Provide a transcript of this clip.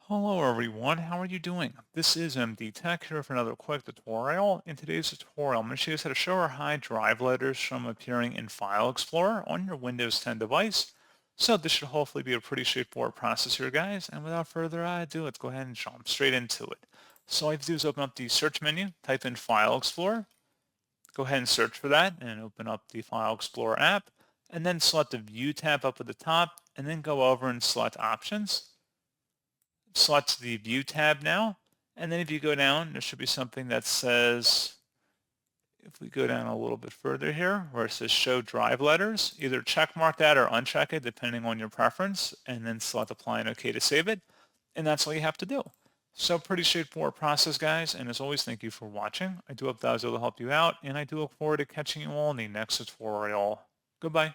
Hello everyone, how are you doing? This is MD Tech here for another quick tutorial. In today's tutorial, I'm going to show you how to show or hide drive letters from appearing in File Explorer on your Windows 10 device. So this should hopefully be a pretty straightforward process here, guys. And without further ado, let's go ahead and jump straight into it. So all you have to do is open up the search menu, type in File Explorer, go ahead and search for that, and open up the File Explorer app, and then select the View tab up at the top, and then go over and select Options. Select the View tab now, and then if you go down, there should be something that says, if we go down a little bit further here, where it says Show Drive Letters, either check mark that or uncheck it, depending on your preference, and then select Apply and OK to save it, and that's all you have to do. So pretty straightforward process, guys, and as always, thank you for watching. I do hope that was able to help you out, and I do look forward to catching you all in the next tutorial. Goodbye.